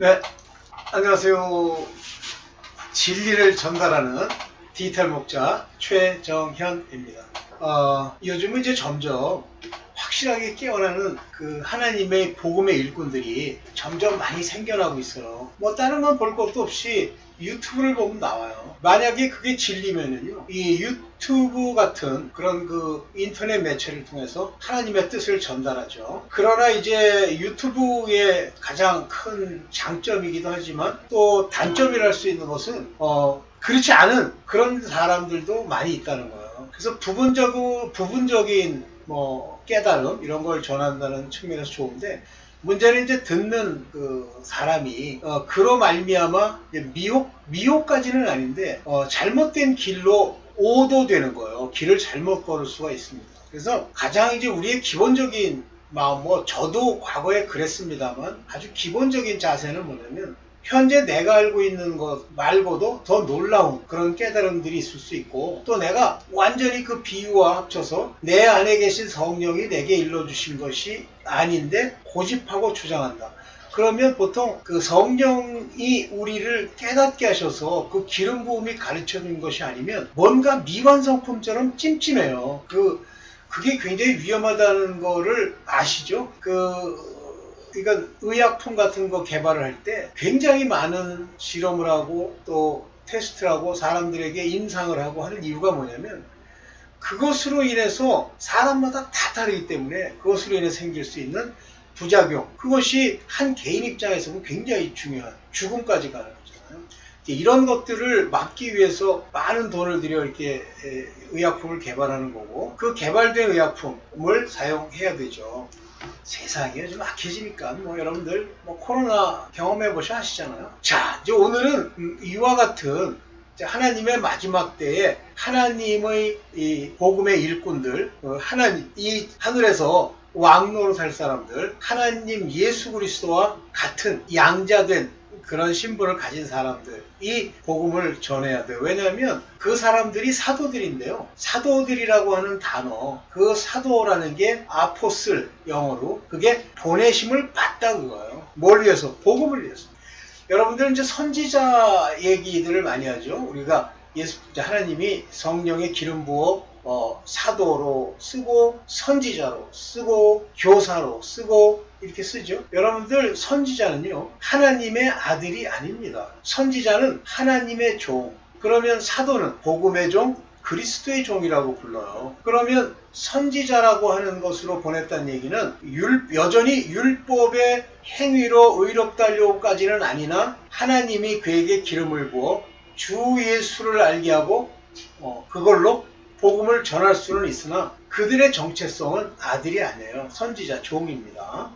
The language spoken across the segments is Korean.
네, 안녕하세요. 진리를 전달하는 디지털 목자 최정현입니다. 요즘은 이제 점점 확실하게 깨어나는 그 하나님의 복음의 일꾼들이 점점 많이 생겨나고 있어요. 뭐 다른 건 볼 것도 없이 유튜브를 보면 나와요. 만약에 그게 진리면은요, 이 유튜브 같은 그런 그 인터넷 매체를 통해서 하나님의 뜻을 전달하죠. 그러나 이제 유튜브의 가장 큰 장점이기도 하지만 또 단점이랄 수 있는 것은 그렇지 않은 그런 사람들도 많이 있다는 거예요. 그래서 부분적인 깨달음 이런 걸 전한다는 측면에서 좋은데, 문제는 이제 듣는 그 사람이 그로 말미암아 미혹까지는 아닌데 잘못된 길로 오도되는 거예요. 길을 잘못 걸을 수가 있습니다. 그래서 가장 이제 우리의 기본적인 마음, 저도 과거에 그랬습니다만 아주 기본적인 자세는 뭐냐면, 현재 내가 알고 있는 것 말고도 더 놀라운 그런 깨달음들이 있을 수 있고, 또 내가 완전히 그 비유와 합쳐서 내 안에 계신 성령이 내게 일러주신 것이 아닌데 고집하고 주장한다. 그러면 보통 그 성령이 우리를 깨닫게 하셔서 그 기름 부음이 가르쳐 준 것이 아니면 뭔가 미완성품처럼 찜찜해요. 그게 굉장히 위험하다는 거를 아시죠? 그러니까 의약품 같은 거 개발을 할 때 굉장히 많은 실험을 하고 또 테스트를 하고 사람들에게 임상을 하고 하는 이유가 뭐냐면, 그것으로 인해서 사람마다 다 다르기 때문에 그것으로 인해 생길 수 있는 부작용, 그것이 한 개인 입장에서는 굉장히 중요한, 죽음까지 가는 거잖아요. 이런 것들을 막기 위해서 많은 돈을 들여 이렇게 의약품을 개발하는 거고, 그 개발된 의약품을 사용해야 되죠. 세상이 요즘 악해지니까 여러분들 코로나 경험해 보셔 아시잖아요. 자, 이제 오늘은 이와 같은 하나님의 마지막 때에 하나님의 이 복음의 일꾼들, 하나님 이 하늘에서 왕노로 살 사람들, 하나님 예수 그리스도와 같은 양자된 그런 신분을 가진 사람들이 복음을 전해야 돼요. 왜냐하면 그 사람들이 사도들인데요. 사도들이라고 하는 단어, 그 사도라는 게 아포슬, 영어로 그게 보내심을 받다 그거예요. 뭘 위해서? 복음을 위해서. 여러분들은 이제 선지자 얘기들을 많이 하죠. 우리가 하나님이 성령의 기름 부어 사도로 쓰고 선지자로 쓰고 교사로 쓰고 이렇게 쓰죠. 여러분들, 선지자는요 하나님의 아들이 아닙니다. 선지자는 하나님의 종. 그러면 사도는 복음의 종, 그리스도의 종이라고 불러요. 그러면 선지자라고 하는 것으로 보냈다는 얘기는 여전히 율법의 행위로 의롭다 하려고까지는 아니나 하나님이 그에게 기름을 부어 주 예수를 알게 하고 그걸로 복음을 전할 수는 있으나 그들의 정체성은 아들이 아니에요. 선지자, 종입니다.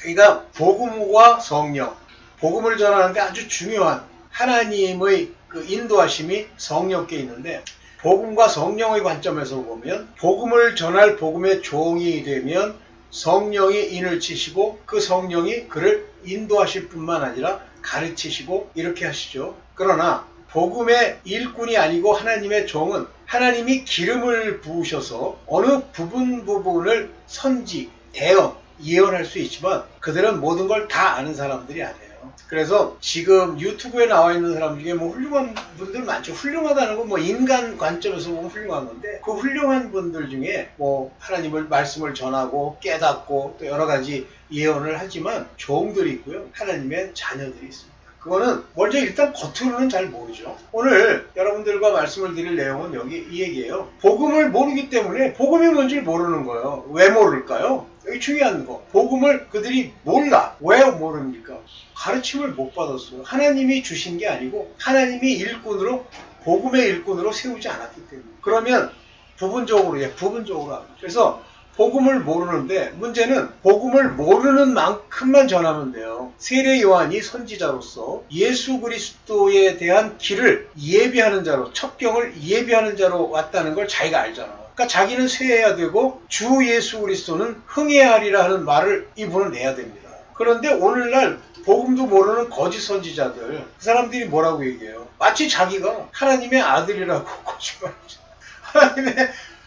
그러니까 복음과 성령, 복음을 전하는데 아주 중요한 하나님의 그 인도하심이 성령께 있는데, 복음과 성령의 관점에서 보면 복음을 전할 복음의 종이 되면 성령이 인을 치시고 그 성령이 그를 인도하실 뿐만 아니라 가르치시고 이렇게 하시죠. 그러나 복음의 일꾼이 아니고 하나님의 종은 하나님이 기름을 부으셔서 어느 부분을 선지, 대언, 예언할 수 있지만 그들은 모든 걸 다 아는 사람들이 아니에요. 그래서 지금 유튜브에 나와 있는 사람 중에 훌륭한 분들 많죠. 훌륭하다는 건 인간 관점에서 보면 훌륭한 건데, 그 훌륭한 분들 중에 하나님을 말씀을 전하고 깨닫고 또 여러 가지 예언을 하지만 종들이 있고요, 하나님의 자녀들이 있습니다. 그거는 먼저 일단 겉으로는 잘 모르죠. 오늘 여러분들과 말씀을 드릴 내용은 여기 이 얘기예요. 복음을 모르기 때문에 복음이 뭔지를 모르는 거예요. 왜 모를까요? 여기 중요한 거. 복음을 그들이 몰라. 왜 모릅니까? 가르침을 못 받았어요. 하나님이 주신 게 아니고 하나님이 일꾼으로, 복음의 일꾼으로 세우지 않았기 때문에. 그러면 부분적으로 합니다. 그래서 복음을 모르는데, 문제는 복음을 모르는 만큼만 전하면 돼요. 세례 요한이 선지자로서 예수 그리스도에 대한 길을 예비하는 자로, 첩경을 예비하는 자로 왔다는 걸 자기가 알잖아. 그러니까 자기는 쇠해야 되고 주 예수 그리스도는 흥해야 하리라 하는 말을 이분은 내야 됩니다. 그런데 오늘날 복음도 모르는 거짓 선지자들, 그 사람들이 뭐라고 얘기해요? 마치 자기가 하나님의 아들이라고 거짓말하죠. 하나님의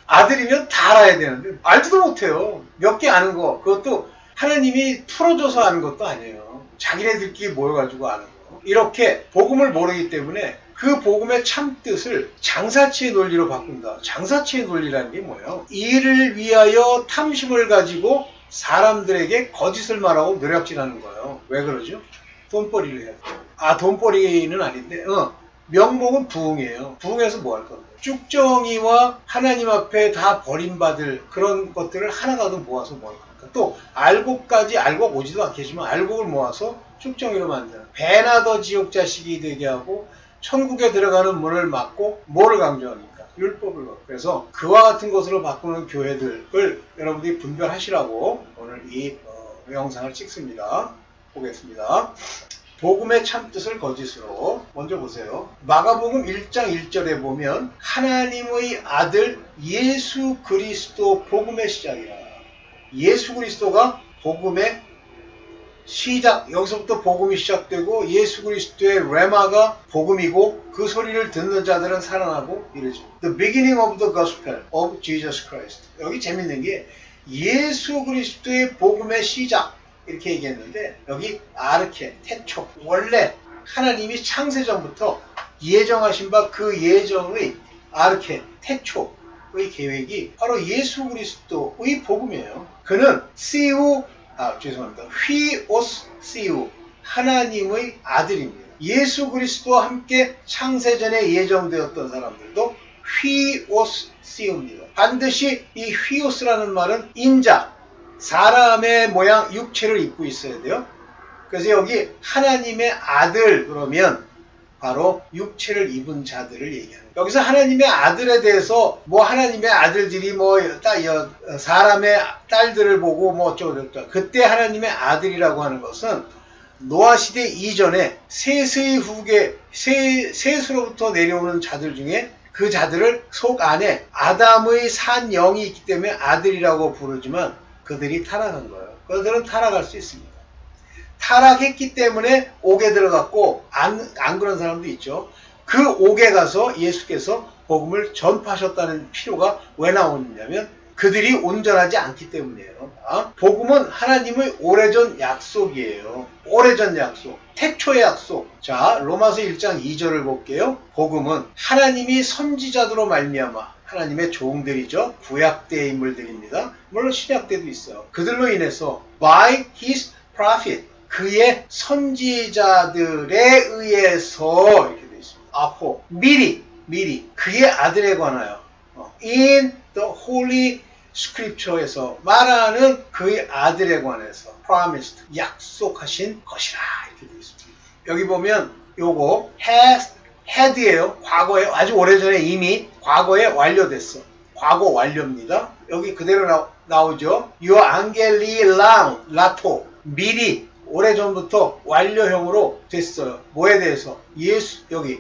아들이면 다 알아야 되는데 알지도 못해요. 몇 개 아는 거, 그것도 하나님이 풀어줘서 아는 것도 아니에요. 자기네들끼리 모여가지고 아는 거. 이렇게 복음을 모르기 때문에 그 복음의 참뜻을 장사치의 논리로 바꾼다. 장사치의 논리라는 게 뭐예요? 이를 위하여 탐심을 가지고 사람들에게 거짓을 말하고 노략질하는 거예요. 왜 그러죠? 돈벌이를 해야 돼요. 돈벌이는 아닌데 명목은 부흥이에요. 부흥해서 뭐 할 건데? 쭉정이와 하나님 앞에 다 버림받을 그런 것들을 하나가득 모아서 뭐 할 겁니까? 또 알곡까지 알곡 오지도 않겠지만 알곡을 모아서 쭉정이로 만드는 배나 더 지옥 자식이 되게 하고 천국에 들어가는 문을 막고 뭐를 강조합니까? 율법을. 그래서 그와 같은 것으로 바꾸는 교회들을 여러분들이 분별하시라고 오늘 이 영상을 찍습니다. 보겠습니다. 복음의 참뜻을 거짓으로. 먼저 보세요. 마가복음 1장 1절에 보면 하나님의 아들 예수 그리스도 복음의 시작이라. 예수 그리스도가 복음의 시작. 여기서부터 복음이 시작되고 예수 그리스도의 레마가 복음이고 그 소리를 듣는 자들은 살아나고 이러죠. The beginning of the gospel of Jesus Christ. 여기 재밌는 게 예수 그리스도의 복음의 시작 이렇게 얘기했는데 여기 아르케, 태초. 원래 하나님이 창세전부터 예정하신 바 그 예정의 아르케, 태초의 계획이 바로 예수 그리스도의 복음이에요. 그는 휘오스시우 하나님의 아들입니다. 예수 그리스도와 함께 창세전에 예정되었던 사람들도 휘오스시우입니다. 반드시 이 휘오스라는 말은 인자, 사람의 모양 육체를 입고 있어야 돼요. 그래서 여기 하나님의 아들 그러면 바로 육체를 입은 자들을 얘기하는 거예요. 여기서 하나님의 아들에 대해서 하나님의 아들들이 사람의 딸들을 보고 어쩌고저쩌고 그때 하나님의 아들이라고 하는 것은 노아 시대 이전에 셋의 후계 셋으로부터 내려오는 자들 중에 그 자들을 속 안에 아담의 산 영이 있기 때문에 아들이라고 부르지만 그들이 타락한 거예요. 그들은 타락할 수 있습니다. 타락했기 때문에 옥에 들어갔고 안 그런 사람도 있죠. 그 옥에 가서 예수께서 복음을 전파하셨다는 필요가 왜 나오느냐면 그들이 온전하지 않기 때문이에요. 복음은 하나님의 오래전 약속이에요. 오래전 약속, 태초의 약속. 자, 로마서 1장 2절을 볼게요. 복음은 하나님이 선지자들로 말미암아 하나님의 종들이죠. 구약 때의 인물들입니다. 물론 신약 때도 있어요. 그들로 인해서 by his prophet 그의 선지자들에 의해서 이렇게 되어 있습니다. 아포 미리 그의 아들에 관하여 in the holy scripture에서 말하는 그의 아들에 관해서 promised 약속하신 것이라 이렇게 되어 있습니다. 여기 보면 요거 had예요. 과거에 아주 오래전에 이미 과거에 완료됐어. 과거 완료입니다. 여기 그대로 나오죠. Your angeli lato 미리 오래전부터 완료형으로 됐어요. 뭐에 대해서? 예수 여기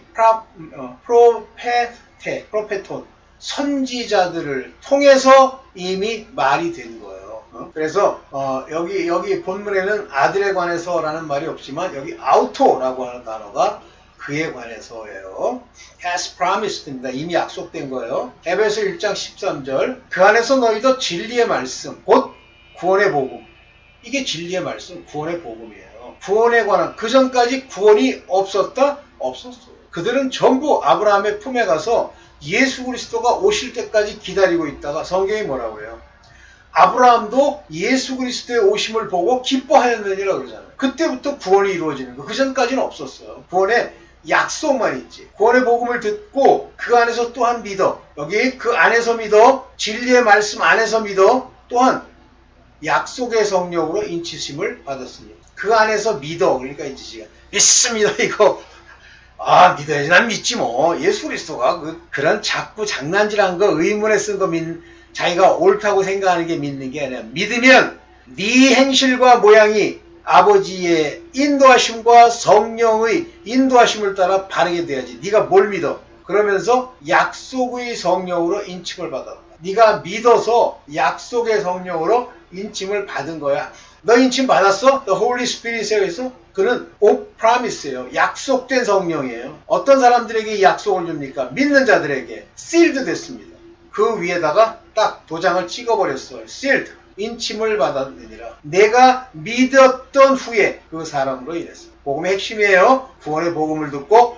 프로페톤 선지자들을 통해서 이미 말이 된 거예요. 그래서 여기 본문에는 아들에 관해서라는 말이 없지만 여기 아우토라고 하는 단어가 그에 관해서예요. As promised입니다. 이미 약속된 거예요. 에베소 1장 13절 그 안에서 너희도 진리의 말씀 곧 구원의 복음. 이게 진리의 말씀, 구원의 복음이에요. 구원에 관한 그 전까지 구원이 없었다? 없었어요. 그들은 전부 아브라함의 품에 가서 예수 그리스도가 오실 때까지 기다리고 있다가 성경이 뭐라고 해요? 아브라함도 예수 그리스도의 오심을 보고 기뻐하였느니라 그러잖아요. 그때부터 구원이 이루어지는 거. 그 전까지는 없었어요. 구원의 약속만 있지. 구원의 복음을 듣고 그 안에서 또한 믿어. 여기 그 안에서 믿어. 진리의 말씀 안에서 믿어. 또한 약속의 성령으로 인치심을 받았습니다. 그 안에서 믿어. 그러니까 인치시가 믿습니다. 이거 믿어야지. 난 믿지 뭐. 예수 그리스도가 그런 자꾸 장난질한 거 의문에 쓴 거 자기가 옳다고 생각하는 게 믿는 게 아니라 믿으면 네 행실과 모양이 아버지의 인도하심과 성령의 인도하심을 따라 바르게 돼야지. 네가 뭘 믿어? 그러면서 약속의 성령으로 인침을 받았다. 네가 믿어서 약속의 성령으로 인침을 받은 거야. 너 인침 받았어? The Holy Spirit에서 그는 promise예요. 약속된 성령이에요. 어떤 사람들에게 이 약속을 줍니까? 믿는 자들에게 sealed 됐습니다. 그 위에다가 딱 도장을 찍어버렸어요. sealed. 인침을 받았느니라. 내가 믿었던 후에 그 사람으로 인해서. 복음의 핵심이에요. 구원의 복음을 듣고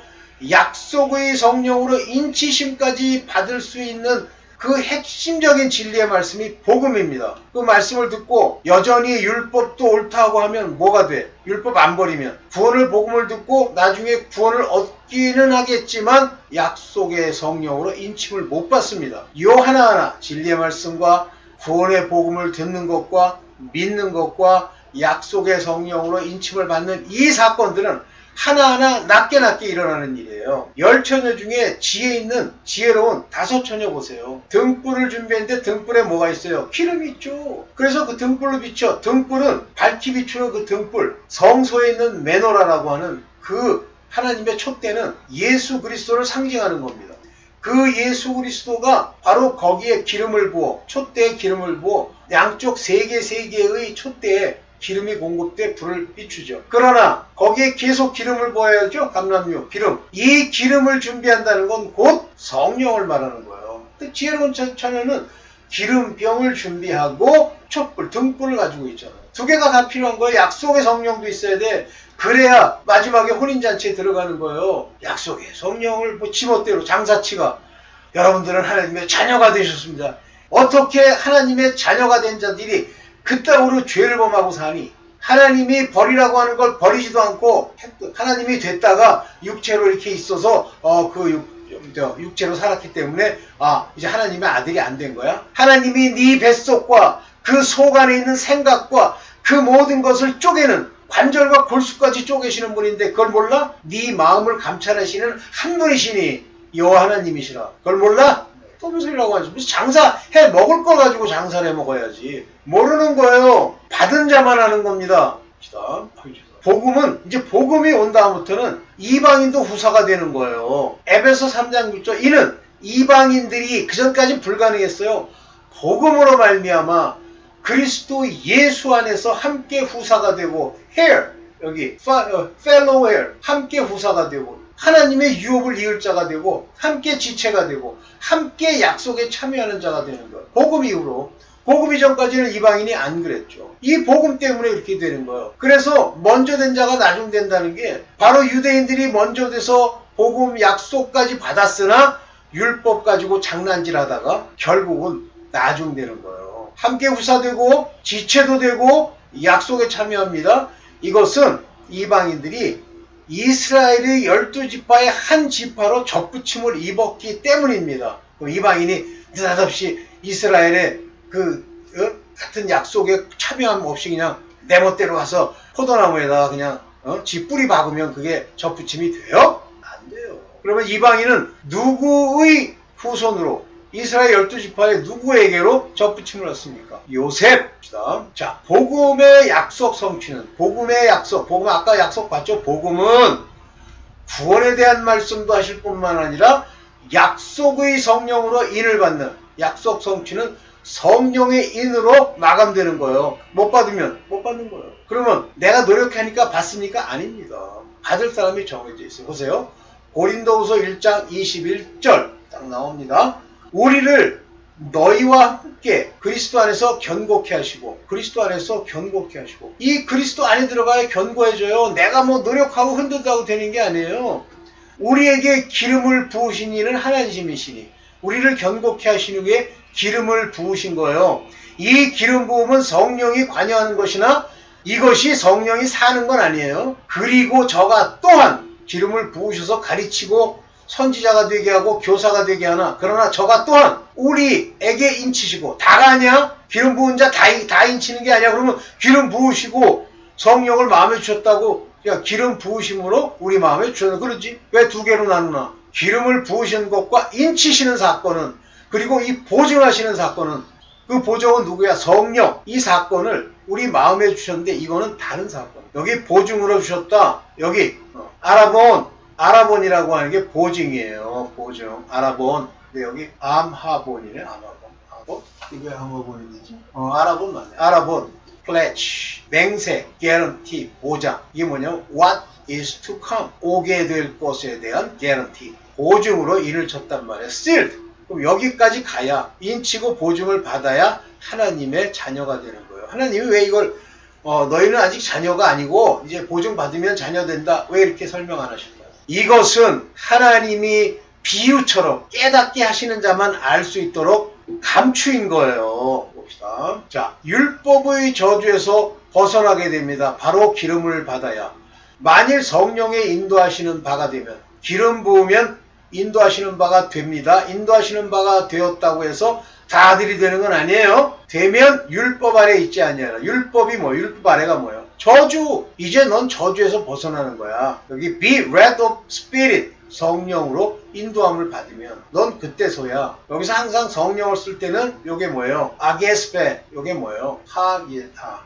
약속의 성령으로 인치심까지 받을 수 있는 그 핵심적인 진리의 말씀이 복음입니다. 그 말씀을 듣고 여전히 율법도 옳다고 하면 뭐가 돼? 율법 안 버리면. 구원을 복음을 듣고 나중에 구원을 얻기는 하겠지만 약속의 성령으로 인침을 못 받습니다. 요 하나하나 진리의 말씀과 구원의 복음을 듣는 것과 믿는 것과 약속의 성령으로 인침을 받는 이 사건들은 하나하나 낮게 일어나는 일이에요. 10처녀 중에 지혜로운 5처녀 보세요. 등불을 준비했는데 등불에 뭐가 있어요? 기름이 있죠. 그래서 그 등불로 비춰. 등불은 밝히 비추는 그 등불, 성소에 있는 메노라라고 하는 그 하나님의 촛대는 예수 그리스도를 상징하는 겁니다. 그 예수 그리스도가 바로 거기에 기름을 부어, 촛대에 기름을 부어 양쪽 3개의 촛대에 기름이 공급돼 불을 비추죠. 그러나 거기에 계속 기름을 부어야죠. 감람유, 기름. 이 기름을 준비한다는 건 곧 성령을 말하는 거예요. 지혜로운 처녀는 기름병을 준비하고 촛불, 등불을 가지고 있잖아요. 2개가 다 필요한 거예요. 약속의 성령도 있어야 돼. 그래야 마지막에 혼인잔치에 들어가는 거예요. 약속의 성령을 지멋대로 장사치가. 여러분들은 하나님의 자녀가 되셨습니다. 어떻게 하나님의 자녀가 된 자들이 그따구로 죄를 범하고 사니? 하나님이 버리라고 하는 걸 버리지도 않고 하나님이 됐다가 육체로 이렇게 있어서 육체로 살았기 때문에 이제 하나님의 아들이 안 된 거야? 하나님이 네 뱃속과 그 속 안에 있는 생각과 그 모든 것을 쪼개는 관절과 골수까지 쪼개시는 분인데 그걸 몰라? 네 마음을 감찰하시는 한 분이시니 여호와 하나님이시라. 그걸 몰라? 또 무슨 소리라고 하지? 무슨 장사해 먹을 걸 가지고 장사를 해 먹어야지. 모르는 거예요. 받은 자만 하는 겁니다. 복음은 이제 복음이 온 다음부터는 이방인도 후사가 되는 거예요. 에베소 3장 6절 이는 이방인들이 그전까지 불가능했어요. 복음으로 말미암아 그리스도 예수 안에서 함께 후사가 되고 heir 여기 fellow heir 함께 후사가 되고 하나님의 유업을 이을 자가 되고 함께 지체가 되고 함께 약속에 참여하는 자가 되는 거예요. 복음 이후로. 복음 이전까지는 이방인이 안 그랬죠. 이 복음 때문에 이렇게 되는 거예요. 그래서 먼저 된 자가 나중 된다는 게 바로 유대인들이 먼저 돼서 복음 약속까지 받았으나 율법 가지고 장난질하다가 결국은 나중 되는 거예요. 함께 후사되고 지체도 되고 약속에 참여합니다. 이것은 이방인들이 이스라엘의 12지파의 한 지파로 접붙임을 입었기 때문입니다. 이방인이 느닷없이 이스라엘의 같은 약속에 참여함 없이 그냥 내 멋대로 가서 포도나무에다가 그냥 지 뿌리 박으면 그게 접붙임이 돼요? 안 돼요. 그러면 이방인은 누구의 후손으로 이스라엘 12지파의 누구에게로 접붙임을 얻습니까? 요셉. 자, 복음의 약속 성취는 복음의 약속. 복음 아까 약속 봤죠? 복음은 구원에 대한 말씀도 하실 뿐만 아니라 약속의 성령으로 인을 받는 약속 성취는 성령의 인으로 마감되는 거예요. 못 받으면 못 받는 거예요. 그러면 내가 노력하니까 받습니까? 아닙니다. 받을 사람이 정해져 있어요. 보세요. 고린도후서 1장 21절 딱 나옵니다. 우리를 너희와 함께 그리스도 안에서 견고케 하시고 그리스도 안에서 견고케 하시고 이 그리스도 안에 들어가야 견고해져요. 내가 뭐 노력하고 흔든다고 되는 게 아니에요. 우리에게 기름을 부으신 이는 하나님이시니 우리를 견고케 하시는 후에 기름을 부으신 거예요. 이 기름 부음은 성령이 관여하는 것이나 이것이 성령이 사는 건 아니에요. 그리고 저가 또한 기름을 부으셔서 가르치고 선지자가 되게 하고 교사가 되게 하나 그러나 저가 또한 우리에게 인치시고 다가 아니야? 기름 부은 자 다 인치는 게 아니야. 그러면 기름 부으시고 성령을 마음에 주셨다고 야 기름 부으심으로 우리 마음에 주셨나 그러지? 왜 2개로 나누나? 기름을 부으시는 것과 인치시는 사건은 그리고 이 보증하시는 사건은 그 보증은 누구야? 성령. 이 사건을 우리 마음에 주셨는데 이거는 다른 사건. 여기 보증으로 주셨다. 여기 아라본이라고 하는 게 보증이에요. 보증. 아라본. 근데 여기 암하본이네. 암하본. 이게 암하본이 되지? 아라본 맞네. 아라본. pledge. 맹세. guarantee. 보장. 이게 뭐냐면 what is to come. 오게 될 것에 대한 guarantee. 보증으로 인을 쳤단 말이에요. sealed. 그럼 여기까지 가야 인치고 보증을 받아야 하나님의 자녀가 되는 거예요. 하나님이 왜 이걸 너희는 아직 자녀가 아니고 이제 보증받으면 자녀 된다. 왜 이렇게 설명 안 하실까요? 이것은 하나님이 비유처럼 깨닫게 하시는 자만 알 수 있도록 감추인 거예요. 봅시다. 자, 율법의 저주에서 벗어나게 됩니다. 바로 기름을 받아야. 만일 성령의 인도하시는 바가 되면, 기름 부으면 인도하시는 바가 됩니다. 인도하시는 바가 되었다고 해서 다 아들이 되는 건 아니에요. 되면 율법 아래 있지 아니하라. 율법이 뭐? 율법 아래가 뭐예요? 저주. 이제 넌 저주에서 벗어나는 거야. 여기 be led of spirit. 성령으로 인도함을 받으면 넌 그때서야. 여기서 항상 성령을 쓸 때는 요게 뭐예요? 아게스페. 요게 뭐예요?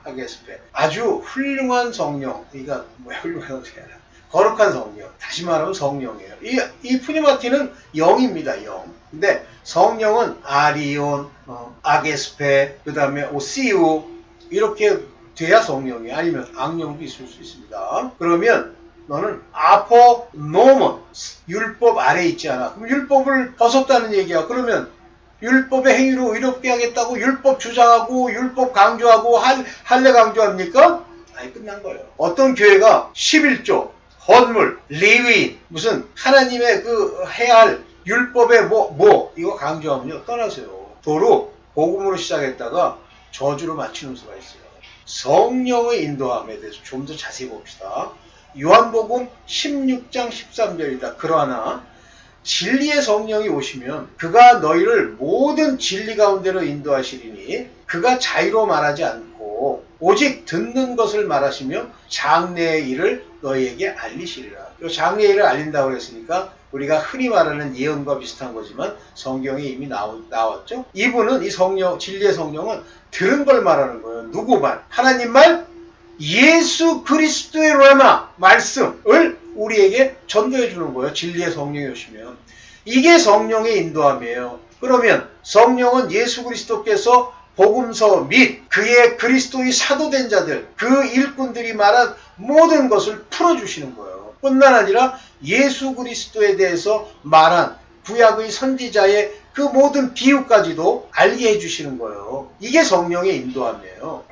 아게스페. 아주 훌륭한 성령. 그러니까 뭐야 훌륭한 성령. 거룩한 성령. 다시 말하면 성령이에요. 이 프니마티는 영입니다. 영. 근데 성령은 아리온, 아게스페, 그 다음에 오시우 이렇게 돼야 성령이. 아니면 악령도 있을 수 있습니다. 그러면 너는 아포노몬, 율법 아래 있지 않아. 그럼 율법을 벗었다는 얘기야. 그러면 율법의 행위로 의롭게 하겠다고 율법 주장하고 율법 강조하고 할례 강조합니까? 아니 끝난 거예요. 어떤 교회가 11조, 헌물, 레위인, 무슨 하나님의 그 해야 할 율법의 이거 강조하면요 떠나세요. 도로 복음으로 시작했다가 저주로 맞추는 수가 있어요. 성령의 인도함에 대해서 좀 더 자세히 봅시다. 요한복음 16장 13절이다. 그러나 진리의 성령이 오시면 그가 너희를 모든 진리 가운데로 인도하시리니 그가 자유로 말하지 않고 오직 듣는 것을 말하시며 장래의 일을 너희에게 알리시리라. 장래의 일을 알린다고 했으니까 우리가 흔히 말하는 예언과 비슷한 거지만 성경에 이미 나왔죠. 이분은 이 성령, 진리의 성령은 들은 걸 말하는 거예요. 누구 말? 하나님 말? 예수 그리스도의 레마 말씀을 우리에게 전도해 주는 거예요. 진리의 성령이 오시면. 이게 성령의 인도함이에요. 그러면 성령은 예수 그리스도께서 복음서 및 그의 그리스도의 사도된 자들, 그 일꾼들이 말한 모든 것을 풀어주시는 거예요. 뿐만 아니라 예수 그리스도에 대해서 말한 구약의 선지자의 그 모든 비유까지도 알게 해주시는 거예요. 이게 성령의 인도함이에요.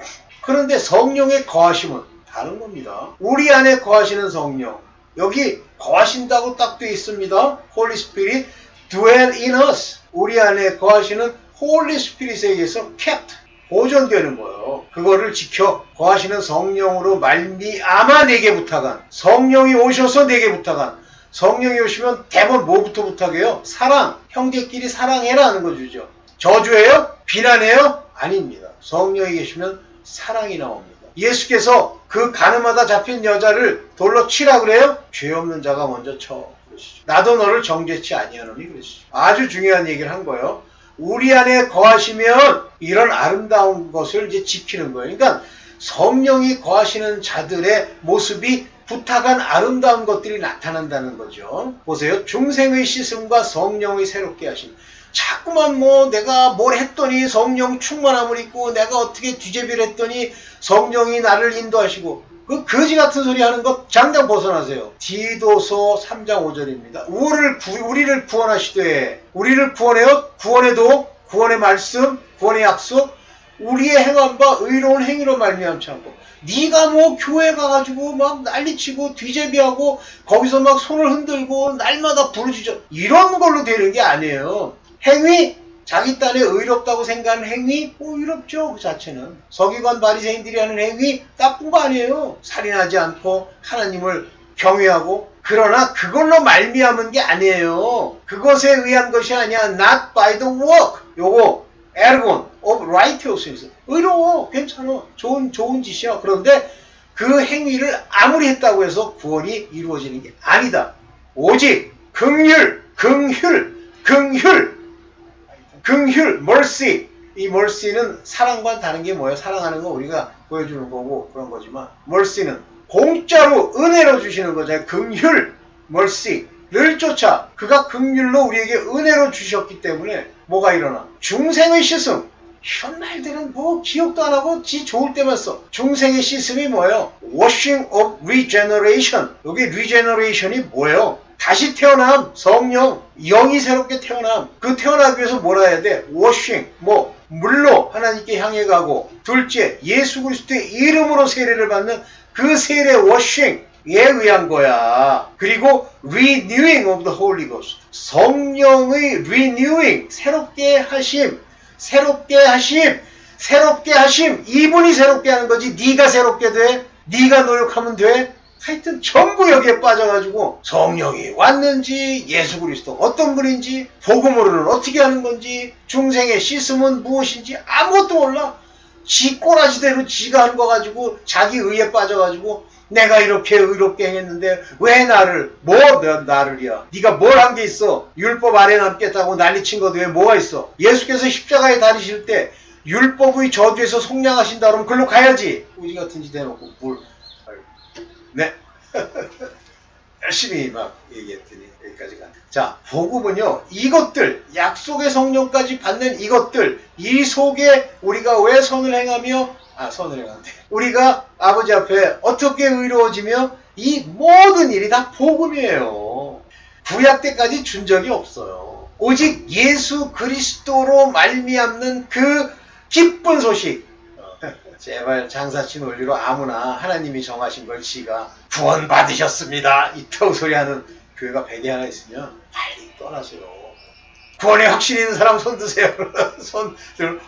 그런데 성령의 거하심은 다른 겁니다. 우리 안에 거하시는 성령, 여기 거하신다고 딱 되어 있습니다. Holy Spirit dwell in us. 우리 안에 거하시는 Holy Spirit에 의해서 kept, 보존되는 거예요. 그거를 지켜 거하시는 성령으로 말미암아 내게 부탁한, 성령이 오셔서 내게 부탁한, 성령이 오시면 대부분 뭐부터 부탁해요? 사랑, 형제끼리 사랑해라는 거 주죠. 저주예요? 비난해요? 아닙니다. 성령이 계시면 사랑이 나옵니다. 예수께서 그 가늠하다 잡힌 여자를 돌로 치라 그래요? 죄 없는 자가 먼저 쳐 그러시죠. 나도 너를 정죄치 아니하노니 그러시죠. 아주 중요한 얘기를 한 거예요. 우리 안에 거하시면 이런 아름다운 것을 이제 지키는 거예요. 그러니까 성령이 거하시는 자들의 모습이 부탁한 아름다운 것들이 나타난다는 거죠. 보세요. 중생의 씻음과 성령의 새롭게 하심. 자꾸만 내가 뭘 했더니 성령 충만함을 입고 내가 어떻게 뒤제비를 했더니 성령이 나를 인도하시고 그 거지 같은 소리 하는 것 당장 벗어나세요. 디도서 3장 5절입니다. 우리를 구원하시되 우리를 구원해요. 구원에도 구원의 말씀, 구원의 약속, 우리의 행한 바 의로운 행위로 말미암지 않고 네가 교회 가가지고 막 난리치고 뒤제비하고 거기서 막 손을 흔들고 날마다 부르짖어 이런 걸로 되는 게 아니에요. 행위, 자기 딴에 의롭다고 생각하는 행위, 의롭죠. 그 자체는. 서기관 바리새인들이 하는 행위 나쁜 거 아니에요. 살인하지 않고 하나님을 경외하고. 그러나 그걸로 말미암은 게 아니에요. 그것에 의한 것이 아니야. Not by the work. 요거 ergon of righteousness. 의로워. 괜찮아. 좋은 짓이야. 그런데 그 행위를 아무리 했다고 해서 구원이 이루어지는 게 아니다. 오직 긍휼, mercy. 이 mercy는 사랑과 다른 게 뭐예요? 사랑하는 건 우리가 보여주는 거고 그런 거지만 mercy는 공짜로 은혜로 주시는 거잖아요. 긍휼, mercy를 쫓아 그가 긍휼로 우리에게 은혜로 주셨기 때문에 뭐가 일어나? 중생의 씻음. 이런 말들은 기억도 안 하고 지 좋을 때만 써. 중생의 씻음이 뭐예요? washing of regeneration. 여기 regeneration이 뭐예요? 다시 태어남, 성령, 영이 새롭게 태어남. 그 태어나기 위해서 뭐라 해야 돼? 워싱, 물로 하나님께 향해 가고, 둘째, 예수 그리스도의 이름으로 세례를 받는 그 세례 워싱에 의한 거야. 그리고 renewing of the Holy Ghost. 성령의 renewing, 새롭게 하심. 이분이 새롭게 하는 거지. 네가 새롭게 돼? 네가 노력하면 돼? 하여튼 전부 여기에 빠져가지고 성령이 왔는지, 예수 그리스도 어떤 분인지, 복음으로는 어떻게 하는 건지, 중생의 씻음은 무엇인지 아무것도 몰라. 지 꼬라지대로 지가 하는 거 가지고 자기 의에 빠져가지고 내가 이렇게 의롭게 행했는데 왜 나를이야. 네가 뭘 한 게 있어. 율법 아래 남겠다고 난리친 것도 왜 뭐가 있어. 예수께서 십자가에 달리실 때 율법의 저주에서 속량하신다 그러면 글로 가야지. 우지 같은 짓 해놓고 네. 열심히 막 얘기했더니 여기까지 가. 자, 복음은요, 이것들, 약속의 성령까지 받는 이것들, 이 속에 우리가 왜 선을 행하며, 선을 행한대. 우리가 아버지 앞에 어떻게 의로워지며, 이 모든 일이 다 복음이에요. 구약 때까지 준 적이 없어요. 오직 예수 그리스도로 말미암는 그 기쁜 소식. 제발 장사치 논리로 아무나 하나님이 정하신 걸 지가 구원 받으셨습니다. 이따구 소리하는 교회가 100개 하나 있으면 빨리 떠나세요. 구원에 확신 있는 사람 손 드세요. 손 들.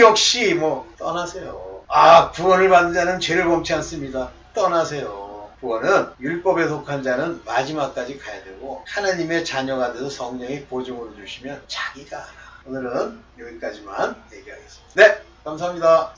역시 떠나세요. 구원을 받는 자는 죄를 범치 않습니다. 떠나세요. 구원은 율법에 속한 자는 마지막까지 가야 되고 하나님의 자녀가 돼서 성령이 보증으로 주시면 자기가 알아. 오늘은 여기까지만 얘기하겠습니다. 네, 감사합니다.